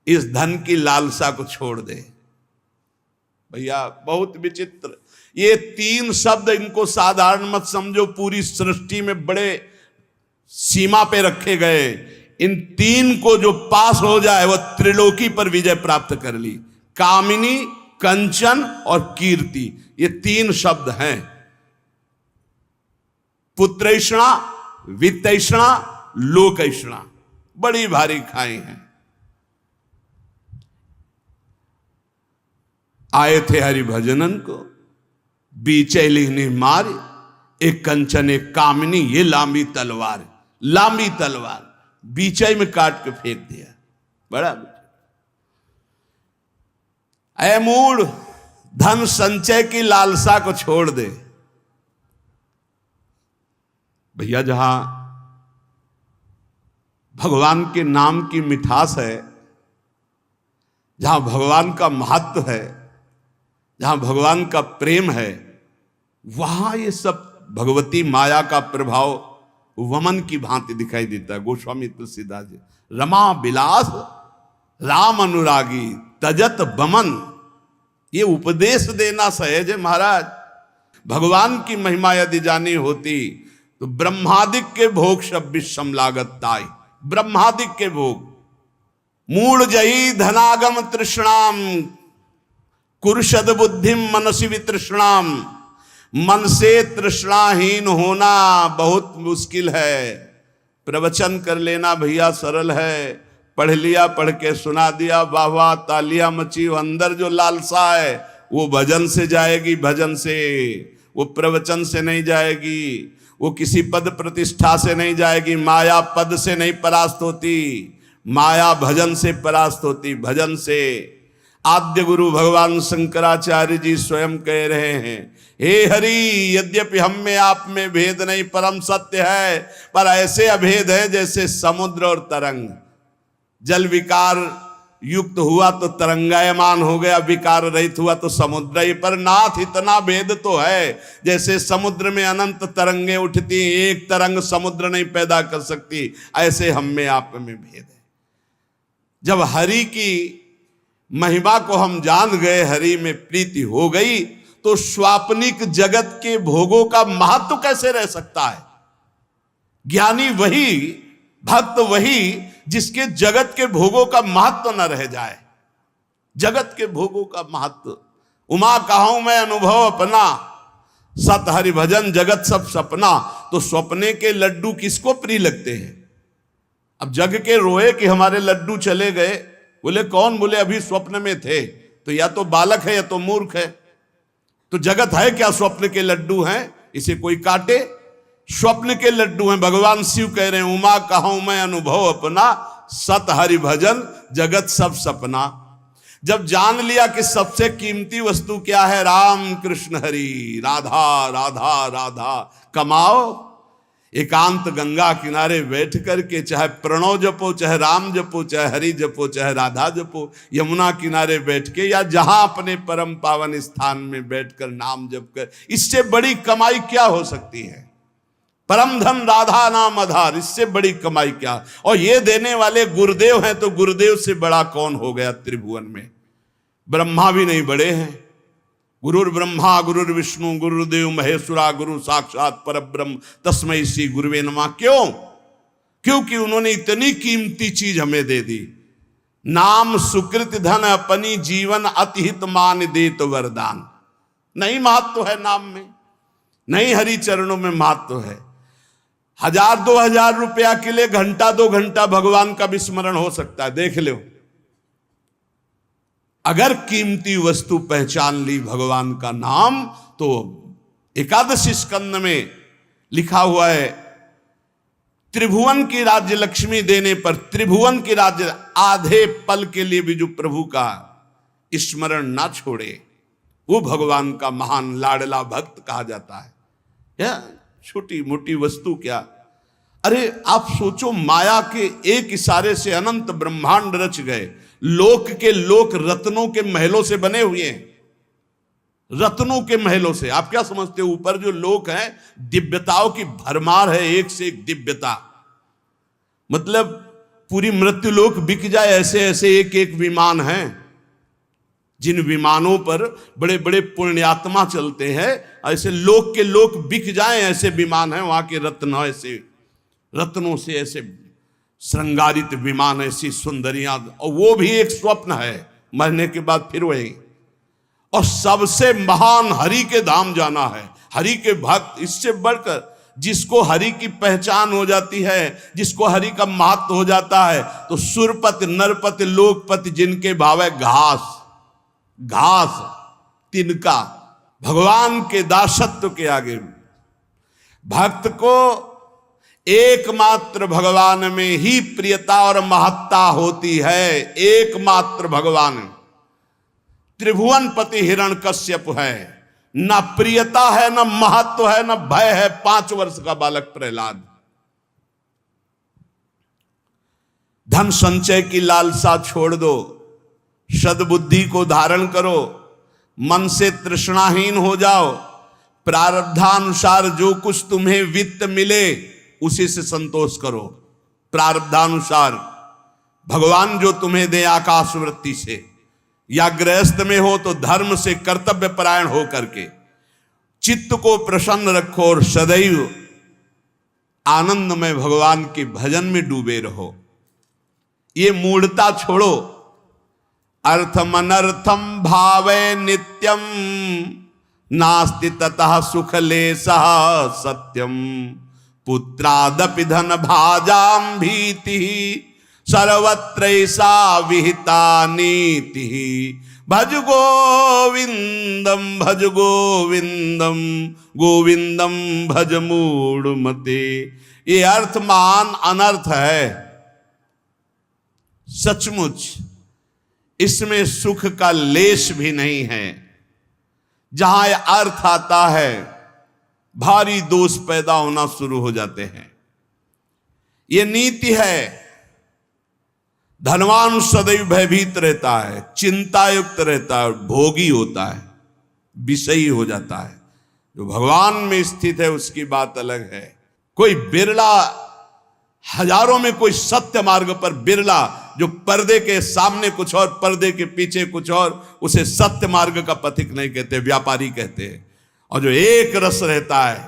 इस धन की लालसा को छोड़ दे। भैया बहुत विचित्र, ये 3 शब्द, इनको साधारण मत समझो, पूरी सृष्टि में बड़े सीमा पे रखे गए। इन 3 को जो पास हो जाए वह त्रिलोकी पर विजय प्राप्त कर ली। कामिनी, कंचन और कीर्ति, ये 3 शब्द हैं। पुत्रैषणा, वित्तैषणा, लोकैषणा, बड़ी भारी खाई हैं। आए थे हरि भजनन को, बीचे लिखने मारे, एक कंचन एक कामिनी, ये लांबी तलवार, लांबी तलवार बीचे में काट के फेंक दिया। बड़ा ऐ मूढ़, धन संचय की लालसा को छोड़ दे। भैया जहां भगवान के नाम की मिठास है, जहां भगवान का महत्व है, जहां भगवान का प्रेम है, वहां ये सब भगवती माया का प्रभाव वमन की भांति दिखाई देता है। गोस्वामी तुलसीदास जी, रमा बिलास राम अनुरागी तजत बमन, ये उपदेश देना सहज है महाराज। भगवान की महिमा यदि जानी होती तो ब्रह्मादिक के भोग शब्द लागत ताई, ब्रह्मादिक के भोग। मूढ़ जही धनागम तृष्णाम कुरुषद बुद्धिम मनसी वितृष्णाम, मन से तृष्णाहीन होना बहुत मुश्किल है। प्रवचन कर लेना भैया सरल है, पढ़ लिया, पढ़ के सुना दिया, वाह वाह तालियां मची, अंदर जो लालसा है वो भजन से जाएगी, भजन से, वो प्रवचन से नहीं जाएगी, वो किसी पद प्रतिष्ठा से नहीं जाएगी। माया पद से नहीं परास्त होती, माया भजन से परास्त होती, भजन से। आद्य गुरु भगवान शंकराचार्य जी स्वयं कह रहे हैं, हे हरि यद्यपि हम में आप में भेद नहीं परम सत्य है, पर ऐसे अभेद है जैसे समुद्र और तरंग। जल विकार युक्त हुआ तो तरंगायमान हो गया, विकार रहित हुआ तो समुद्र ही। पर नाथ इतना भेद तो है, जैसे समुद्र में अनंत तरंगे उठती, एक तरंग समुद्र नहीं पैदा कर सकती, ऐसे हम में आप में भेद है। जब हरि की महिमा को हम जान गए, हरि में प्रीति हो गई, तो स्वाप्निक जगत के भोगों का महत्व कैसे रह सकता है। ज्ञानी वही, भक्त वही जिसके जगत के भोगों का महत्व न रह जाए। जगत के भोगों का महत्व, उमा कहूं मैं अनुभव अपना, सत हरि भजन जगत सब सपना। तो स्वप्ने के लड्डू किसको प्रिय लगते हैं। अब जग के रोए कि हमारे लड्डू चले गए, बोले कौन, बोले अभी स्वप्न में थे। तो या तो बालक है या तो मूर्ख है। तो जगत है क्या, स्वप्न के लड्डू हैं, इसे कोई काटे। स्वप्न के लड्डू हैं। भगवान शिव कह रहे हैं, उमा कहूं मैं अनुभव अपना, सत हरि भजन जगत सब सपना। जब जान लिया कि सबसे कीमती वस्तु क्या है, राम कृष्ण हरि, राधा राधा राधा, कमाओ एकांत गंगा किनारे बैठ करके, चाहे प्रणव जपो, चाहे राम जपो, चाहे हरि जपो, चाहे राधा जपो, यमुना किनारे बैठ के या जहां अपने परम पावन स्थान में बैठकर नाम जप कर, इससे बड़ी कमाई क्या हो सकती है। परम धन राधा नाम आधार, इससे बड़ी कमाई क्या। और ये देने वाले गुरुदेव हैं, तो गुरुदेव से बड़ा कौन हो गया त्रिभुवन में। ब्रह्मा भी नहीं बड़े हैं। गुरुर ब्रह्मा गुरुर विष्णु गुरुदेव महेश्वरा, गुरु साक्षात परब्रह्म तस्मै श्री गुरुवे नमः। क्यों? क्योंकि उन्होंने इतनी कीमती चीज हमें दे दी। नाम सुकृत धन अपनी जीवन अतिहित मान देत वरदान। नहीं महत्व है नाम में, नहीं हरि चरणों में महत्व है। 1000-2000 रुपया के लिए घंटा 2 घंटा भगवान का विस्मरण हो सकता है, देख लो। अगर कीमती वस्तु पहचान ली भगवान का नाम, तो एकादशी स्कंद में लिखा हुआ है, त्रिभुवन की राज्य लक्ष्मी देने पर, त्रिभुवन की राज्य, आधे पल के लिए भी जो प्रभु का स्मरण ना छोड़े, वो भगवान का महान लाडला भक्त कहा जाता है। या छोटी मोटी वस्तु क्या। अरे आप सोचो, माया के एक इशारे से अनंत ब्रह्मांड रच गए। लोक के लोक रत्नों के महलों से बने हुए हैं, रत्नों के महलों से। आप क्या समझते हो, ऊपर जो लोक हैं, दिव्यताओं की भरमार है, एक से एक दिव्यता। मतलब पूरी मृत्युलोक बिक जाए, ऐसे ऐसे एक एक विमान हैं, जिन विमानों पर बड़े बड़े पुण्यात्मा चलते हैं, ऐसे लोक के लोक बिक जाएं, ऐसे विमान हैं। वहां के रत्न ऐसे, रत्नों से ऐसे श्रृंगारित विमान, ऐसी सुंदरियां, और वो भी एक स्वप्न है, मरने के बाद फिर वही। और सबसे महान हरि के धाम जाना है, हरि के भक्त, इससे बढ़कर जिसको हरि की पहचान हो जाती है, जिसको हरि का महत्व हो जाता है, तो सुरपति नरपति लोकपति जिनके भाव है घास, घास तिनका, भगवान के दासत्व के आगे भक्त को एकमात्र भगवान में ही प्रियता और महत्ता होती है। एकमात्र भगवान, त्रिभुवनपति हिरण्यकश्यप है, न प्रियता है, न महत्व है, न भय है। 5 वर्ष का बालक प्रहलाद। धन संचय की लालसा छोड़ दो, सद्बुद्धि को धारण करो, मन से तृष्णाहीन हो जाओ, प्रारब्धानुसार जो कुछ तुम्हें वित्त मिले उसी से संतोष करो। प्रारब्धानुसार भगवान जो तुम्हें दे आकाश वृत्ति से, या गृहस्थ में हो तो धर्म से कर्तव्य परायण हो करके चित्त को प्रसन्न रखो और सदैव आनंद में भगवान के भजन में डूबे रहो। ये मूढ़ता छोड़ो। अर्थम अनर्थम भावे नित्यम नास्ति ततः सुख लेशः सत्यम पुत्रादपि धन भाजाम भीति सर्वत्रैसा विहिता नीति भज गोविंदम भज गोविंदम गोविंदम भज मूढ़मते। ये अर्थ महान अनर्थ है, सचमुच इसमें सुख का लेश भी नहीं है। जहां यह अर्थ आता है भारी दोष पैदा होना शुरू हो जाते हैं। यह नीति है। धनवान सदैव भयभीत रहता है, चिंतायुक्त रहता है, भोगी होता है, विषयी हो जाता है। जो भगवान में स्थित है उसकी बात अलग है। कोई बिरला, हजारों में कोई सत्य मार्ग पर बिरला, जो पर्दे के सामने कुछ और पर्दे के पीछे कुछ और, उसे सत्य मार्ग का पथिक नहीं कहते, व्यापारी कहते हैं। और जो एक रस रहता है,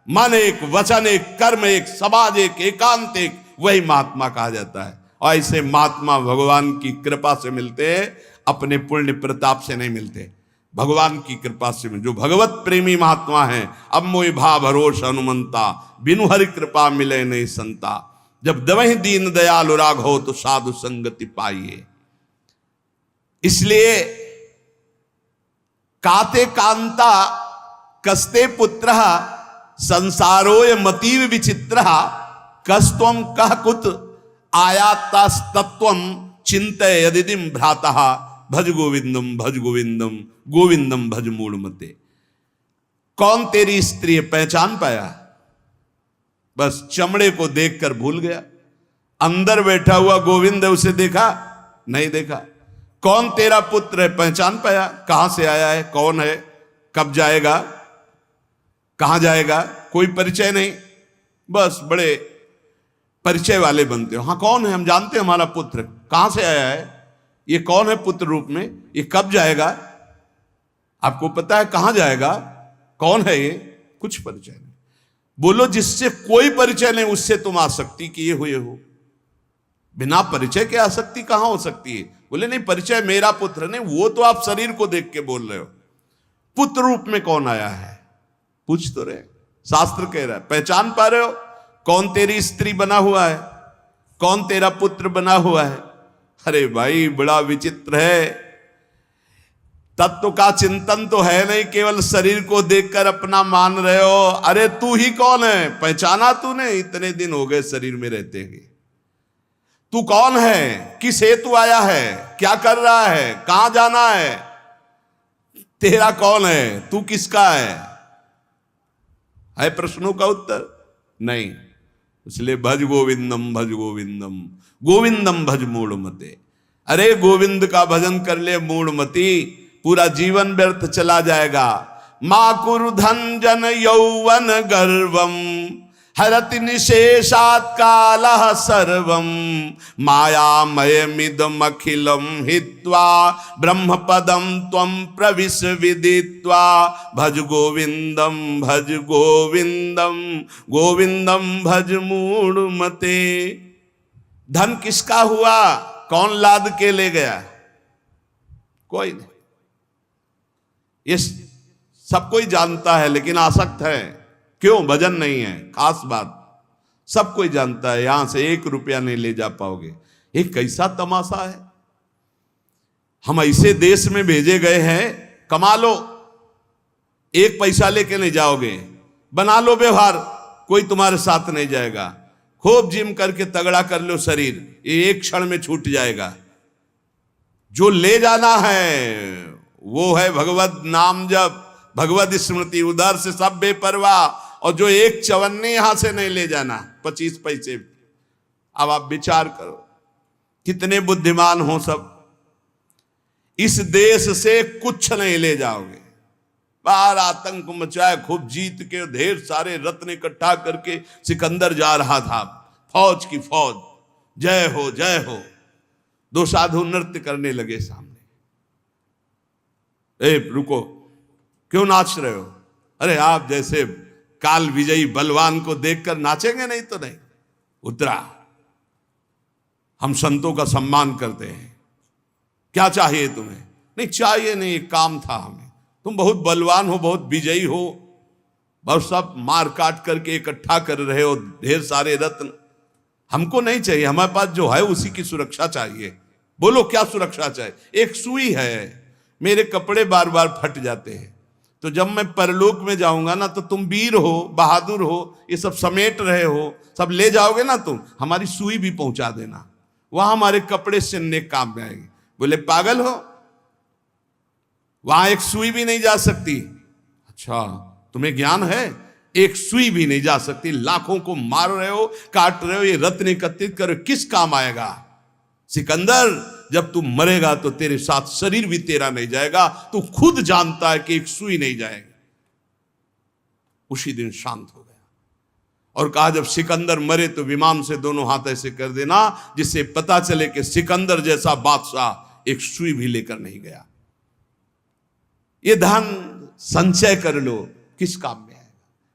मन एक, वचन एक, कर्म एक, समाज एक, एकांत एक, वही महात्मा कहा जाता है। और ऐसे महात्मा भगवान की कृपा से मिलते हैं, अपने पुण्य प्रताप से नहीं मिलते, भगवान की कृपा से। जो भगवत प्रेमी महात्मा हैं, अब मोहि भा भरोस हनुमंता, बिनु हरि कृपा मिले नहीं संता। जब दवहि दीन दयालु राघव तो साधु संगति पाइए। इसलिए काते कांता कस्ते पुत्र संसारोय मतीव विचित्र कस्तम कह कुत आयातास्तत्वम चिंतय यदिदिम भ्रातः भज गोविंदम भज गोविंदम गोविंदम भज मूढ़मते। कौन तेरी स्त्री? पहचान पाया? बस चमड़े को देखकर भूल गया। अंदर बैठा हुआ गोविंद है, उसे देखा नहीं देखा। कौन तेरा पुत्र है? पहचान पाया? कहां से आया है, कौन है, कब जाएगा, कहां जाएगा, कोई परिचय नहीं। बस बड़े परिचय वाले बनते हो। हाँ, कौन है? हम जानते हैं हमारा पुत्र कहां से आया है, ये कौन है पुत्र रूप में, ये कब जाएगा, आपको पता है कहां जाएगा, कौन है ये? कुछ परिचय नहीं। बोलो जिससे कोई परिचय नहीं उससे तुम आसक्ति किए हुए हो। बिना परिचय के आसक्ति कहां हो सकती है? बोले नहीं, परिचय मेरा पुत्र नहीं, वो तो आप शरीर को देख के बोल रहे हो। पुत्र रूप में कौन आया है पूछ तो रहे। शास्त्र कह रहा है, पहचान पा रहे हो? कौन तेरी स्त्री बना हुआ है, कौन तेरा पुत्र बना हुआ है? अरे भाई बड़ा विचित्र है। तत्व का चिंतन तो है नहीं, केवल शरीर को देखकर अपना मान रहे हो। अरे तू ही कौन है? पहचाना तूने? इतने दिन हो गए शरीर में रहते हैं। तू कौन है? किस हेतु आया है? क्या कर रहा है? कहां जाना है? तेरा कौन है? तू किसका है प्रश्नों का उत्तर नहीं। इसलिए भज गोविंदम भज गोविंदम गोविंदम भज मूढ़मते। अरे गोविंद का भजन कर ले मूढ़मती, पूरा जीवन व्यर्थ चला जाएगा। माँ कुरु धन जन यौवन गर्वम हरति निशेषात् कालः सर्वं मायामयमिदमखिलं हित्वा ब्रह्मपदं त्वं प्रविश विदित्वा भज गोविंदम गोविंदम भज मूढ़मते। धन किसका हुआ? कौन लाद के ले गया? कोई नहीं। ये सब कोई जानता है, लेकिन आसक्त है। क्यों? भजन नहीं है। खास बात, सब कोई जानता है यहां से 1 रुपया नहीं ले जा पाओगे। ये कैसा तमाशा है? हम ऐसे देश में भेजे गए हैं, कमा लो, 1 पैसा लेके नहीं जाओगे, बना लो व्यवहार, कोई तुम्हारे साथ नहीं जाएगा। खूब जिम करके तगड़ा कर लो शरीर, ये एक क्षण में छूट जाएगा। जो ले जाना है वो है भगवत नाम जप, भगवत स्मृति, उधर से सब बेपरवाह। और जो 1 चवन्नी यहां से नहीं ले जाना, 25 पैसे। अब आप विचार करो कितने बुद्धिमान हो सब। इस देश से कुछ नहीं ले जाओगे। बाहर आतंक मचाए, खूब जीत के ढेर सारे रत्न इकट्ठा करके सिकंदर जा रहा था, फौज की फौज, जय हो जय हो। 2 साधु नृत्य करने लगे सामने। ए रुको, क्यों नाच रहे हो? अरे आप जैसे काल विजयी बलवान को देखकर नाचेंगे? नहीं तो नहीं। उतरा, हम संतों का सम्मान करते हैं, क्या चाहिए तुम्हें? नहीं चाहिए नहीं, काम था हमें। तुम बहुत बलवान हो, बहुत विजयी हो, बहुत सब मार काट करके इकट्ठा कर रहे हो ढेर सारे रत्न। हमको नहीं चाहिए, हमारे पास जो है उसी की सुरक्षा चाहिए। बोलो क्या सुरक्षा चाहिए? एक सुई है, मेरे कपड़े बार बार फट जाते हैं, तो जब मैं परलोक में जाऊंगा ना, तो तुम वीर हो, बहादुर हो, ये सब समेट रहे हो, सब ले जाओगे ना तुम, हमारी सुई भी पहुंचा देना, वहां हमारे कपड़े सिलने काम में आएंगे। बोले पागल हो, वहां एक सुई भी नहीं जा सकती। अच्छा तुम्हें ज्ञान है? एक सुई भी नहीं जा सकती। लाखों को मार रहे हो, काट रहे हो, ये रत्न एकत्रित करो, किस काम आएगा? सिकंदर जब तू मरेगा तो तेरे साथ शरीर भी तेरा नहीं जाएगा, तू खुद जानता है कि एक सुई नहीं जाएगी। उसी दिन शांत हो गया और कहा जब सिकंदर मरे तो विमान से दोनों हाथ ऐसे कर देना, जिससे पता चले कि सिकंदर जैसा बादशाह एक सुई भी लेकर नहीं गया। ये धन संचय कर लो, किस काम में आएगा?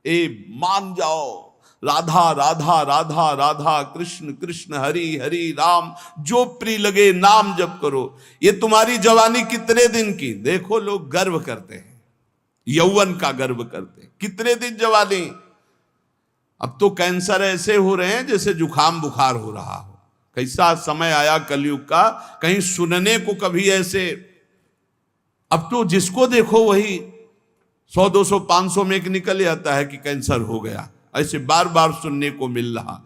ए मान जाओ, राधा राधा राधा राधा, कृष्ण कृष्ण हरि हरि राम, जो प्रिय लगे नाम जप करो। ये तुम्हारी जवानी कितने दिन की? देखो लोग गर्व करते हैं, यौवन का गर्व करते हैं। कितने दिन जवानी? अब तो कैंसर ऐसे हो रहे हैं जैसे जुखाम बुखार हो रहा हो। कैसा समय आया कलयुग का, कहीं सुनने को कभी ऐसे। अब तो जिसको देखो वही 100 200 500 में एक निकल आता है कि कैंसर हो गया, ऐसे बार बार सुनने को मिल रहा।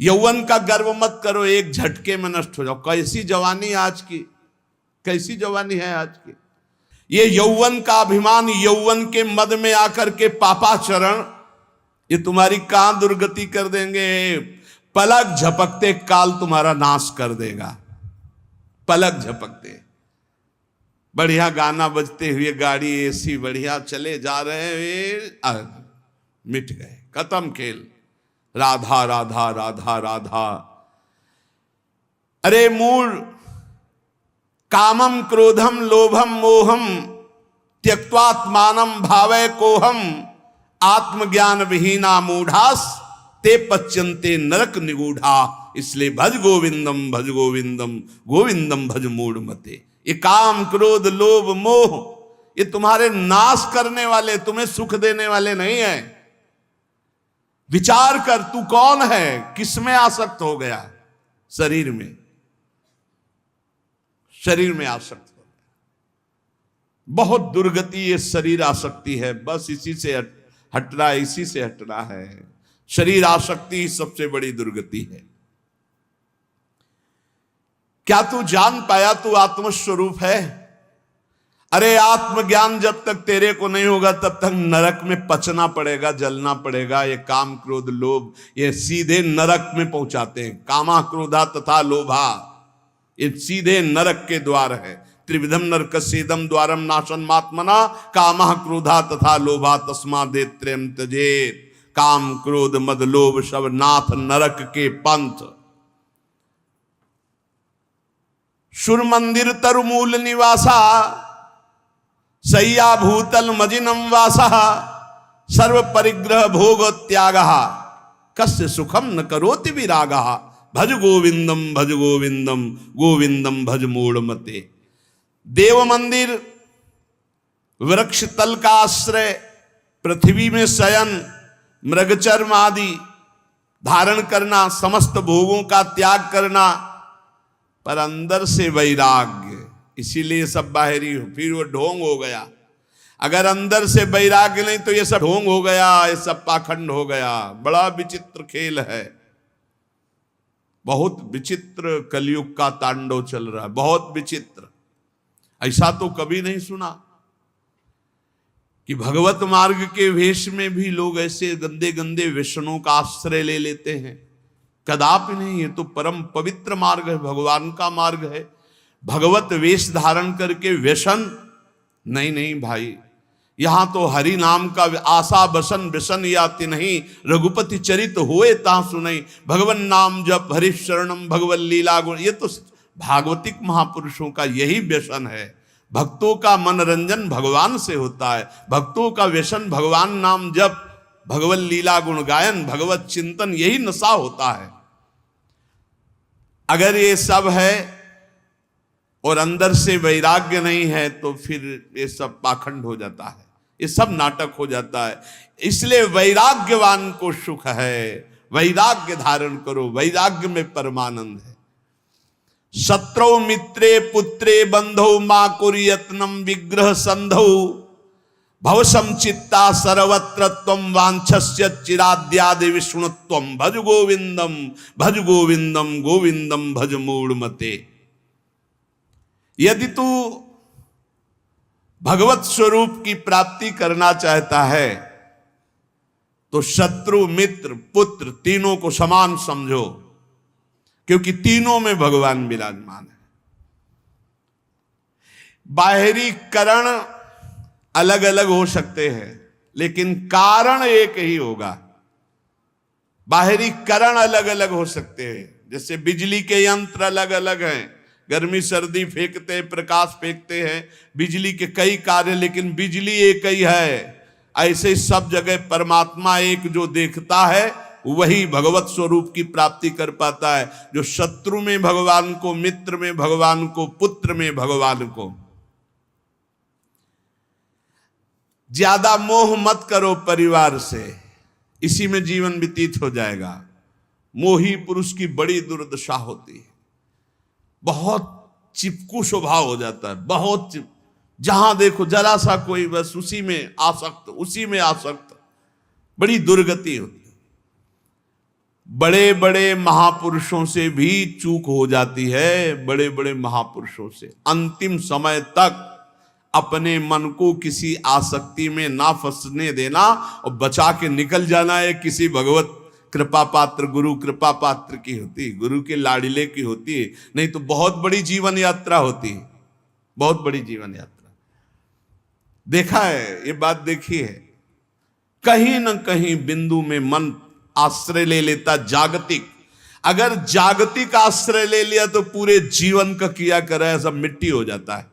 यौवन का गर्व मत करो, एक झटके में नष्ट हो जाओ। कैसी जवानी आज की, कैसी जवानी है आज की। ये यौवन का अभिमान, यौवन के मद में आकर के पापाचरण, ये तुम्हारी कहां दुर्गति कर देंगे। पलक झपकते काल तुम्हारा नाश कर देगा। पलक झपकते, बढ़िया गाना बजते हुए गाड़ी एसी बढ़िया चले जा रहे हैं, मिट गए, खत्म खेल। राधा राधा राधा राधा। अरे मूल कामम क्रोधम लोभम मोहम त्यक्त्वात्मानम भावय कोहम आत्मज्ञान विहीना मूढ़ास ते पच्यन्ते नरक निगूढ़ा। इसलिए भज गोविंदम गोविंदम भज मूढ़मते। ये काम क्रोध लोभ मोह ये तुम्हारे नाश करने वाले, तुम्हें सुख देने वाले नहीं है। विचार कर तू कौन है, किसमें आसक्त हो गया? शरीर में, शरीर में आसक्त हो गया। बहुत दुर्गति ये शरीर आसक्ति है, बस इसी से हटना, इसी से हटना है। शरीर आसक्ति सबसे बड़ी दुर्गति है। क्या तू जान पाया तू आत्मस्वरूप है? अरे आत्मज्ञान जब तक तेरे को नहीं होगा तब तक नरक में पचना पड़ेगा, जलना पड़ेगा। ये काम क्रोध लोभ ये सीधे नरक में पहुंचाते हैं। कामा क्रोधा तथा लोभा ये सीधे नरक के द्वार है। त्रिविधम नरकस्येदम द्वारम नाशनमात्मना कामा क्रोधा तथा लोभा तस्मादेव त्रयं त्यजेत्। काम क्रोध मद लोभ सब नाथ नरक के पंथ। सुर मंदिर तरुमूल निवासा सय्या भूतल मजिनम वासा सर्व परिग्रह भोग त्याग कस्य सुखम न करोति विराग भज गोविंदम भज गोविंदम गोविंदम भज मूढ़मते। देव मंदिर वृक्ष तल का आश्रय पृथ्वी में शयन मृगचर्म आदि धारण करना समस्त भोगों का त्याग करना पर अंदर से वैराग्य, इसीलिए सब बाहरी हो, फिर वो ढोंग हो गया। अगर अंदर से वैराग्य नहीं तो ये सब ढोंग हो गया, ये सब पाखंड हो गया। बड़ा विचित्र खेल है, बहुत विचित्र कलयुग का तांडव चल रहा है, बहुत विचित्र। ऐसा तो कभी नहीं सुना कि भगवत मार्ग के वेश में भी लोग ऐसे गंदे गंदे व्यसनों का आश्रय ले लेते हैं। कदापि नहीं, ये तो परम पवित्र मार्ग है, भगवान का मार्ग है। भगवत वेश धारण करके व्यसन नहीं, नहीं भाई, यहां तो हरि नाम का आशा बसन व्यसन याति नहीं, रघुपति चरित होए ता सुनई, भगवन नाम जप हरि शरणम भगवत लीला गुण। ये तो भागवतिक महापुरुषों का यही व्यसन है। भक्तों का मनोरंजन भगवान से होता है, भक्तों का व्यसन भगवान नाम जप भगवत लीला गुण गायन भगवत चिंतन, यही नशा होता है। अगर ये सब है और अंदर से वैराग्य नहीं है तो फिर ये सब पाखंड हो जाता है, ये सब नाटक हो जाता है। इसलिए वैराग्यवान को सुख है, वैराग्य धारण करो, वैराग्य में परमानंद है। शत्रौ मित्रे पुत्रे बंधौ मां कुर्यत्नम विग्रह संधौ भव संचित्ता सर्वत्र त्वं वांछस्य चिराद्यादि विष्णुत्वं भज गोविंदम भज गोविंदम गोविंदम भज मूढ़मते। यदि तू भगवत स्वरूप की प्राप्ति करना चाहता है तो शत्रु मित्र पुत्र तीनों को समान समझो, क्योंकि तीनों में भगवान विराजमान है। बाहरी करण अलग अलग हो सकते हैं लेकिन कारण एक ही होगा। बाहरी करण अलग अलग हो सकते हैं, जैसे बिजली के यंत्र अलग अलग हैं, गर्मी सर्दी फेंकते हैं, प्रकाश फेंकते हैं, बिजली के कई कार्य, लेकिन बिजली एक ही है। ऐसे सब जगह परमात्मा एक जो देखता है वही भगवत स्वरूप की प्राप्ति कर पाता है। जो शत्रु में भगवान को, मित्र में भगवान को, पुत्र में भगवान को। ज्यादा मोह मत करो परिवार से, इसी में जीवन व्यतीत हो जाएगा। मोही पुरुष की बड़ी दुर्दशा होती है, बहुत चिपकू स्वभाव हो जाता है, बहुत जहां देखो जरा सा कोई बस उसी में आसक्त, उसी में आसक्त, बड़ी दुर्गति होती है। बड़े बड़े महापुरुषों से भी चूक हो जाती है, बड़े बड़े महापुरुषों से। अंतिम समय तक अपने मन को किसी आसक्ति में ना फंसने देना और बचा के निकल जाना है। किसी भगवत कृपा पात्र, गुरु कृपा पात्र की होती, गुरु के लाडिले की होती है, नहीं तो बहुत बड़ी जीवन यात्रा होती है, बहुत बड़ी जीवन यात्रा। देखा है, ये बात देखी है, कहीं ना कहीं बिंदु में मन आश्रय ले लेता जागतिक। अगर जागतिक आश्रय ले लिया तो पूरे जीवन का किया करा सब मिट्टी हो जाता है।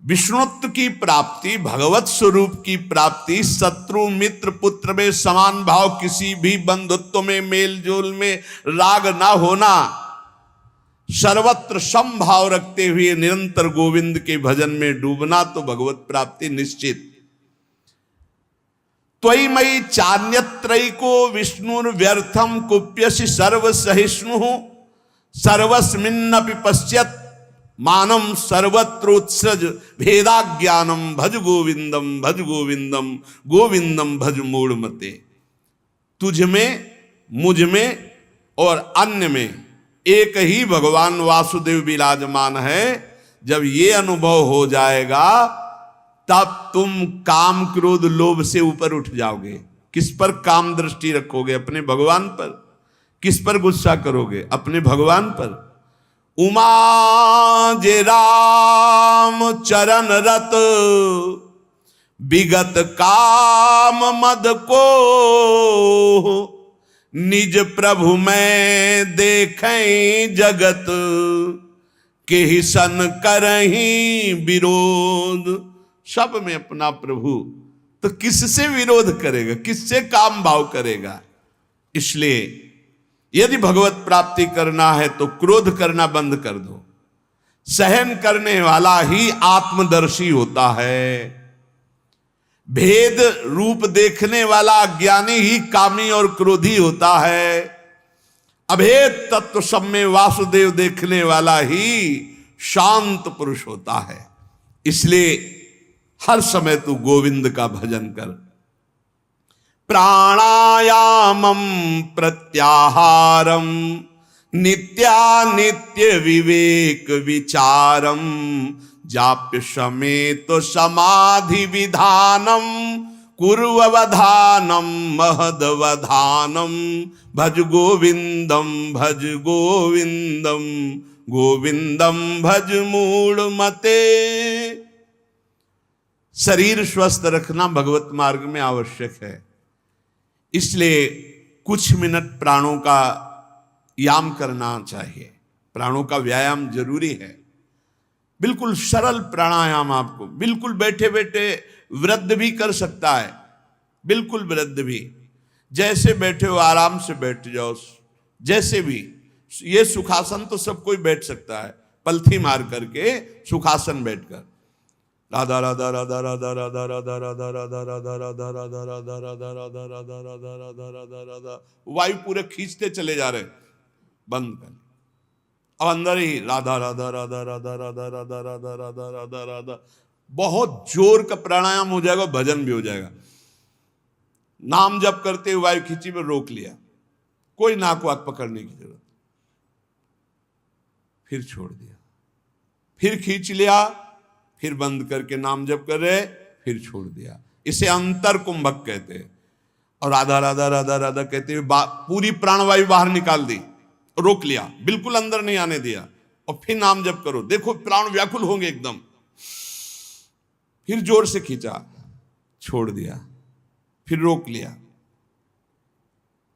विष्णुत्व की प्राप्ति, भगवत स्वरूप की प्राप्ति, शत्रु मित्र पुत्र में समान भाव, किसी भी बंधुत्व में मेल जोल में राग ना होना, सर्वत्र समभाव रखते हुए निरंतर गोविंद के भजन में डूबना, तो भगवत प्राप्ति निश्चित। त्वयि मयि चान्यत्रैको विष्णुर्व्यर्थम कुप्यसि सर्वसहिष्णु सर्वस्मिन्नपि पश्यत् मानम सर्वत्रोत्सृज भेदाज्ञानम भज गोविंदम भज गोविंदम गोविंदम भज मूढ़मते। तुझ में, मुझ में और अन्य में एक ही भगवान वासुदेव विराजमान है। जब ये अनुभव हो जाएगा तब तुम काम क्रोध लोभ से ऊपर उठ जाओगे। किस पर काम दृष्टि रखोगे? अपने भगवान पर। किस पर गुस्सा करोगे? अपने भगवान पर। उमा जे राम चरण रत विगत काम मद को निज प्रभु में देखें जगत के ही सन करही विरोध। सब में अपना प्रभु, तो किससे विरोध करेगा, किससे काम भाव करेगा। इसलिए यदि भगवत प्राप्ति करना है तो क्रोध करना बंद कर दो। सहन करने वाला ही आत्मदर्शी होता है। भेद रूप देखने वाला अज्ञानी ही कामी और क्रोधी होता है। अभेद तत्व सब में वासुदेव देखने वाला ही शांत पुरुष होता है। इसलिए हर समय तू गोविंद का भजन कर। प्राणायामम प्रत्याहारम नित्यानित्य विवेक विचारम जाप्य समेत समाधि विधानम कुर्ववधानम महदवधानम भज गोविंदम गोविंदम भज मूढ़ मते। शरीर स्वस्थ रखना भगवत मार्ग में आवश्यक है। इसलिए कुछ मिनट प्राणों का याम करना चाहिए। प्राणों का व्यायाम जरूरी है। बिल्कुल सरल प्राणायाम, आपको बिल्कुल बैठे बैठे वृद्ध भी कर सकता है। बिल्कुल वृद्ध भी, जैसे बैठे हो आराम से बैठ जाओ। जैसे भी, ये सुखासन तो सब कोई बैठ सकता है, पलथी मार करके सुखासन बैठकर। राधा राधा राधा राधा राधा राधा राधा राधा राधा राधा राधा राधा राधा राधा राधा राधा राधा राधा राधा, वायु पूरे खींचते चले जा रहे, बंद कर। अब अंदर ही राधा राधा राधा राधा राधा राधा राधा राधा राधा राधा, बहुत जोर का प्राणायाम हो जाएगा, भजन भी हो जाएगा। नाम जप करते हुए वायु खींची में रोक लिया, कोई नाक वाक पकड़ने की जरूरत, फिर छोड़ दिया, फिर खींच लिया, फिर बंद करके नाम जप कर रहे, फिर छोड़ दिया। इसे अंतर कुंभक कहते हैं। और राधा राधा राधा राधा कहते हुए पूरी प्राणवायु बाहर निकाल दी, रोक लिया, बिल्कुल अंदर नहीं आने दिया, और फिर नाम जप करो। देखो प्राण व्याकुल होंगे एकदम। फिर जोर से खींचा, छोड़ दिया, फिर रोक लिया,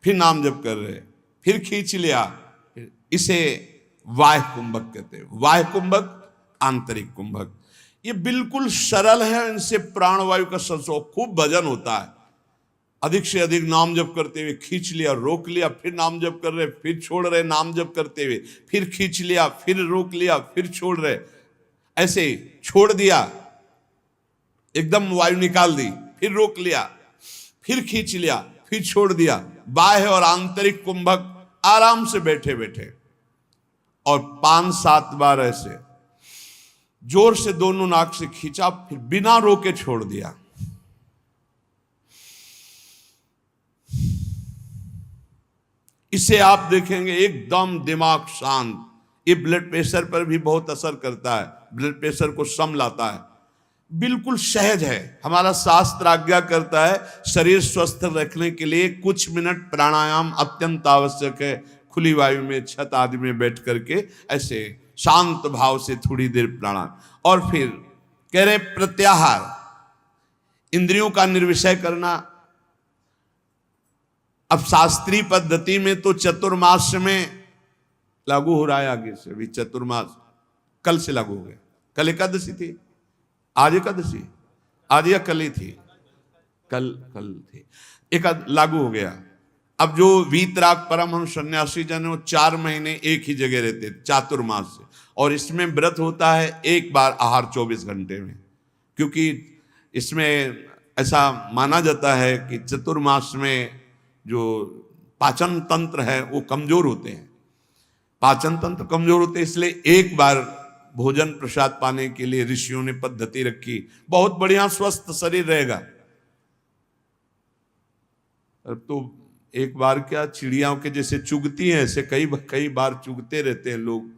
फिर नाम जप कर रहे, फिर खींच लिया। इसे वाह्य कुंभक कहते हैं। वाह्य कुंभक, आंतरिक कुंभक। ये बिल्कुल सरल है। इनसे प्राणवायु का संसर्ग, खूब भजन होता है। अधिक से अधिक नाम जप करते हुए खींच लिया, रोक लिया, फिर नाम जप कर रहे, फिर छोड़ रहे, नाम जप करते हुए, फिर खींच लिया, फिर रोक लिया, फिर छोड़ रहे। ऐसे छोड़ दिया, एकदम वायु निकाल दी, फिर रोक लिया, फिर खींच लिया, फिर छोड़ दिया। बाह्य और आंतरिक कुंभक आराम से बैठे बैठे, और 5-7 बार ऐसे जोर से दोनों नाक से खींचा, फिर बिना रोके छोड़ दिया। इसे आप देखेंगे एकदम दिमाग शांत। ये ब्लड प्रेशर पर भी बहुत असर करता है, ब्लड प्रेशर को सम लाता है। बिल्कुल सहज है। हमारा शास्त्र आज्ञा करता है शरीर स्वस्थ रखने के लिए कुछ मिनट प्राणायाम अत्यंत आवश्यक है। खुली वायु में, छत आदि में बैठ करके ऐसे शांत भाव से थोड़ी देर प्राणायाम। और फिर कह रहे प्रत्याहार, इंद्रियों का निर्विषय करना। अब शास्त्रीय पद्धति में तो चतुर्मास में लागू हो रहा है। आगे से भी चतुर्मास कल से लागू हो गया। कल एकादशी थी, आज एकादशी, आज या कल ही थी, कल थी, एक लागू हो गया। अब जो वीतराग परमहंस सन्यासी जन वो 4 महीने एक ही जगह रहते चातुर्मास से, और इसमें व्रत होता है एक बार आहार 24 घंटे में। क्योंकि इसमें ऐसा माना जाता है कि चतुर्मास में जो पाचन तंत्र है वो कमजोर होते हैं, पाचन तंत्र कमजोर होते हैं। इसलिए एक बार भोजन प्रसाद पाने के लिए ऋषियों ने पद्धति रखी। बहुत बढ़िया स्वस्थ शरीर रहेगा। अब तो एक बार क्या, चिड़ियाओं के जैसे चुगती हैं, ऐसे कई बार चुगते रहते हैं लोग।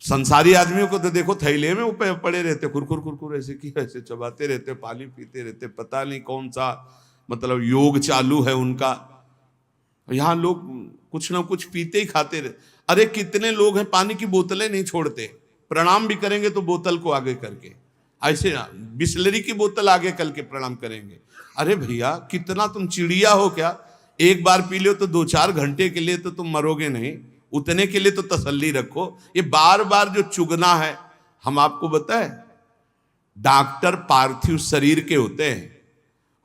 संसारी आदमियों को तो देखो थैले में ऊपर पड़े रहते, खुरखुर ऐसे की ऐसे चबाते रहते, पानी पीते रहते, पता नहीं कौन सा मतलब योग चालू है उनका। यहाँ लोग कुछ ना कुछ पीते ही खाते रहते। अरे कितने लोग हैं पानी की बोतलें नहीं छोड़ते, प्रणाम भी करेंगे तो बोतल को आगे करके। ऐसे बिस्लरी की बोतल आगे कल के प्रणाम करेंगे। अरे भैया कितना तुम चिड़िया हो क्या, एक बार पी लो तो 2-4 घंटे के लिए तो तुम मरोगे नहीं, उतने के लिए तो तसल्ली रखो। ये बार बार जो चुगना है, हम आपको बताएं, डॉक्टर पार्थिव शरीर के होते हैं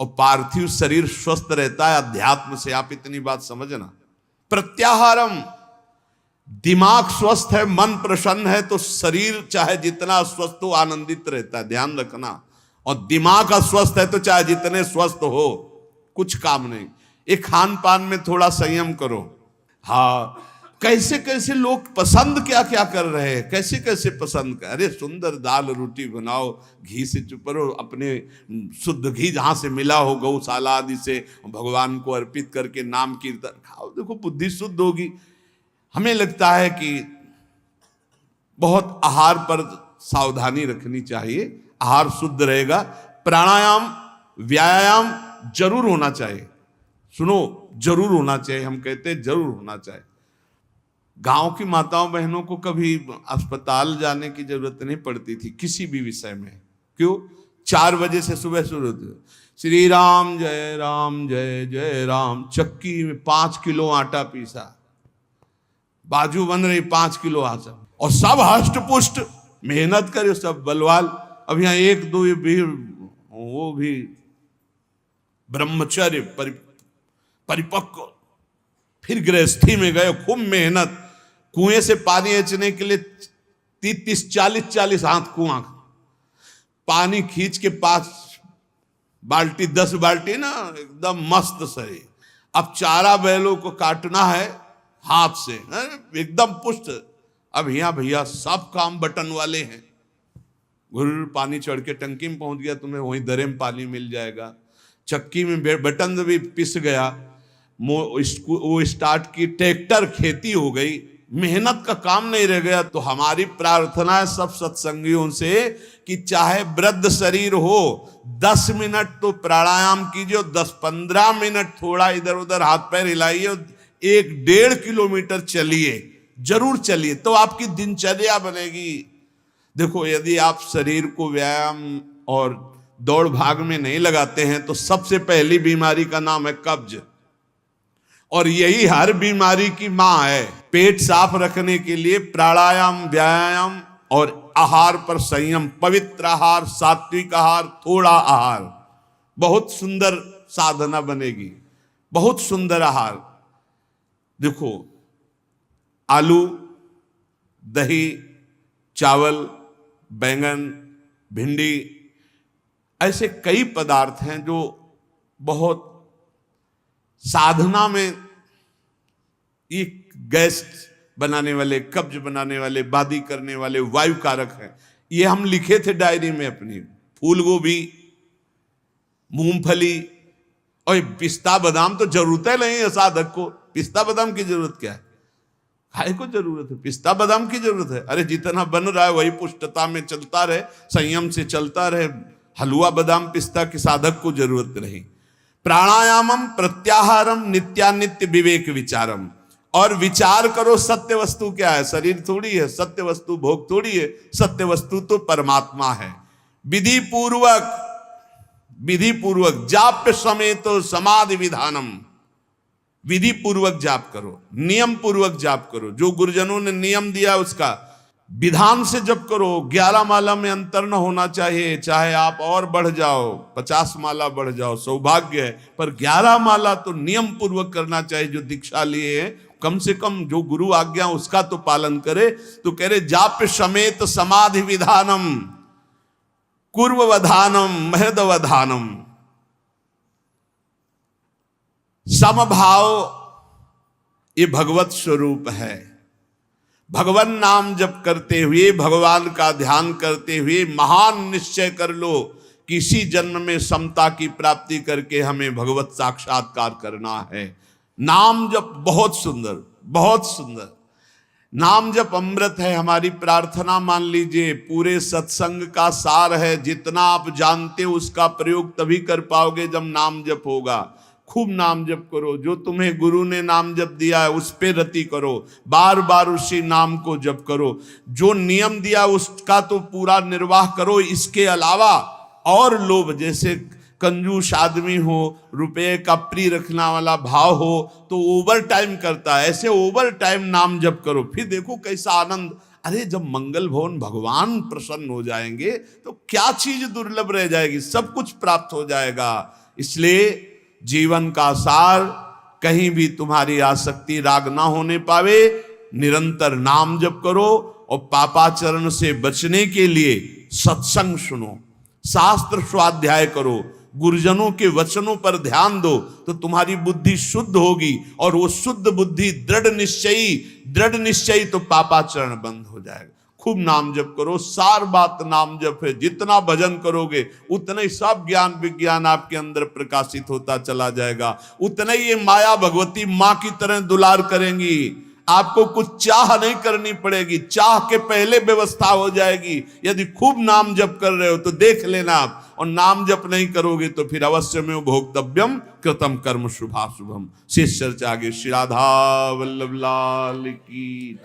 और पार्थिव शरीर स्वस्थ रहता है अध्यात्म से। आप इतनी बात समझना। प्रत्याहारम, दिमाग स्वस्थ है, मन प्रसन्न है तो शरीर चाहे जितना स्वस्थ हो आनंदित रहता है, ध्यान रखना। और दिमाग अस्वस्थ है तो चाहे जितने स्वस्थ हो कुछ काम नहीं। एक खान पान में थोड़ा संयम करो। हाँ, कैसे कैसे लोग पसंद क्या क्या कर रहे हैं, कैसे कैसे पसंद कर, अरे सुंदर दाल रोटी बनाओ, घी से चुपरो, अपने शुद्ध घी जहां से मिला हो गौशाला आदि से भगवान को अर्पित करके नाम कीर्तन खाओ, देखो बुद्धि शुद्ध होगी। हमें लगता है कि बहुत आहार पर सावधानी रखनी चाहिए, आहार शुद्ध रहेगा। प्राणायाम व्यायाम जरूर होना चाहिए, सुनो जरूर होना चाहिए, हम कहते हैं जरूर होना चाहिए। गांव की माताओं बहनों को कभी अस्पताल जाने की जरूरत नहीं पड़ती थी किसी भी विषय में। क्यों? 4 बजे से सुबह शुरू होती, श्री राम जय जय राम, चक्की में 5 किलो आटा पीसा, बाजू बन रही 5 किलो आटा, और सब हष्ट पुष्ट मेहनत करे, सब बलवाल। अब यहाँ 1-2 भी, वो भी ब्रह्मचर्य परिपक्व, फिर गृहस्थी में गए, खूब मेहनत, कुएं से पानी खींचने के लिए 30-40 हाथ कुआं, पानी खींच के 5 बाल्टी 10 बाल्टी ना, एकदम मस्त सही। अब चारा बैलों को काटना है हाथ से, एकदम पुष्ट। अब यहाँ भैया सब काम बटन वाले हैं, गुरु पानी चढ़ के टंकी में पहुंच गया, तुम्हें वहीं दरे में पानी मिल जाएगा। चक्की में बटन भी पिस गया, वो स्टार्ट की, ट्रैक्टर खेती हो गई, मेहनत का काम नहीं रह गया। तो हमारी प्रार्थना है सब सत्संगियों से कि चाहे वृद्ध शरीर हो, 10 मिनट तो प्राणायाम कीजिए, 10-15 मिनट थोड़ा इधर उधर हाथ पैर हिलाइए, 1-1.5 किलोमीटर चलिए, जरूर चलिए, तो आपकी दिनचर्या बनेगी। देखो यदि आप शरीर को व्यायाम और दौड़ भाग में नहीं लगाते हैं तो सबसे पहली बीमारी का नाम है कब्ज, और यही हर बीमारी की मां है। पेट साफ रखने के लिए प्राणायाम व्यायाम और आहार पर संयम, पवित्र आहार, सात्विक आहार, थोड़ा आहार, बहुत सुंदर साधना बनेगी, बहुत सुंदर आहार। देखो आलू, दही, चावल, बैंगन, भिंडी, ऐसे कई पदार्थ हैं जो बहुत साधना में ये गैस बनाने वाले, कब्ज बनाने वाले, बादी करने वाले, वायु कारक हैं। ये हम लिखे थे डायरी में अपनी। फूल गोभी, मूंगफली और पिस्ता बादाम तो जरूरत है नहीं है साधक को। पिस्ता बादाम की जरूरत क्या है? खाए को जरूरत है, पिस्ता बादाम की जरूरत है। अरे जितना बन रहा है वही पुष्टता में चलता रहे, संयम से चलता रहे। हलवा बादाम पिस्ता की साधक को जरूरत नहीं। प्राणायामम प्रत्याहारम नित्यानित्य विवेक विचारम, और विचार करो सत्य वस्तु क्या है। शरीर थोड़ी है सत्य वस्तु, भोग थोड़ी है सत्य वस्तु, तो परमात्मा है। विधि पूर्वक जाप्य समेत समाधि विधानम, विधि पूर्वक जाप करो, नियम पूर्वक जाप करो, जो गुरुजनों ने नियम दिया उसका विधान से जप करो। 11 माला में अंतर न होना चाहिए, चाहे आप और बढ़ जाओ, 50 माला बढ़ जाओ, सौभाग्य है, पर 11 माला तो नियम पूर्वक करना चाहिए। जो दीक्षा लिए है कम से कम जो गुरु आज्ञा उसका तो पालन करे। तो कह रहे जाप्य समेत समाधि विधानम, कुर्ववधानम महदवधानम, समभाव, ये भगवत स्वरूप है। भगवान नाम जप करते हुए, भगवान का ध्यान करते हुए महान निश्चय कर लो कि इसी जन्म में समता की प्राप्ति करके हमें भगवत साक्षात्कार करना है। नाम जप बहुत सुंदर, बहुत सुंदर। नाम जप अमृत है। हमारी प्रार्थना मान लीजिए पूरे सत्संग का सार है। जितना आप जानते हो उसका प्रयोग तभी कर पाओगे जब नाम जप होगा। खूब नाम जप करो, जो तुम्हें गुरु ने नाम जप दिया है उस पे रति करो, बार बार उसी नाम को जप करो, जो नियम दिया उसका तो पूरा निर्वाह करो। इसके अलावा और लोभ, जैसे कंजूस आदमी हो, रुपये का प्रिय रखना वाला भाव हो तो ओवर टाइम करता है, ऐसे ओवर टाइम नाम जप करो। फिर देखो कैसा आनंद। अरे जब मंगल भवन भगवान प्रसन्न हो जाएंगे तो क्या चीज दुर्लभ रह जाएगी, सब कुछ प्राप्त हो जाएगा। इसलिए जीवन का सार, कहीं भी तुम्हारी आसक्ति राग ना होने पावे, निरंतर नाम जप करो और पापाचरण से बचने के लिए सत्संग सुनो, शास्त्र स्वाध्याय करो, गुरुजनों के वचनों पर ध्यान दो तो तुम्हारी बुद्धि शुद्ध होगी, और वो शुद्ध बुद्धि दृढ़ निश्चयी तो पापाचरण बंद हो जाएगा। खूब नाम जप करो, सार बात नाम जप है। जितना भजन करोगे उतना ही सब ज्ञान विज्ञान आपके अंदर प्रकाशित होता चला जाएगा, उतना ही ये माया भगवती माँ की तरह दुलार करेंगी। आपको कुछ चाह नहीं करनी पड़ेगी, चाह के पहले व्यवस्था हो जाएगी। यदि खूब नाम जप कर रहे हो तो देख लेना आप, और नाम जप नहीं करोगे तो फिर अवश्य में भोक्तव्यम कृतम कर्म शुभाशुभम। शेष चर्चा आगे। श्री राधा वल्लभ लाल की।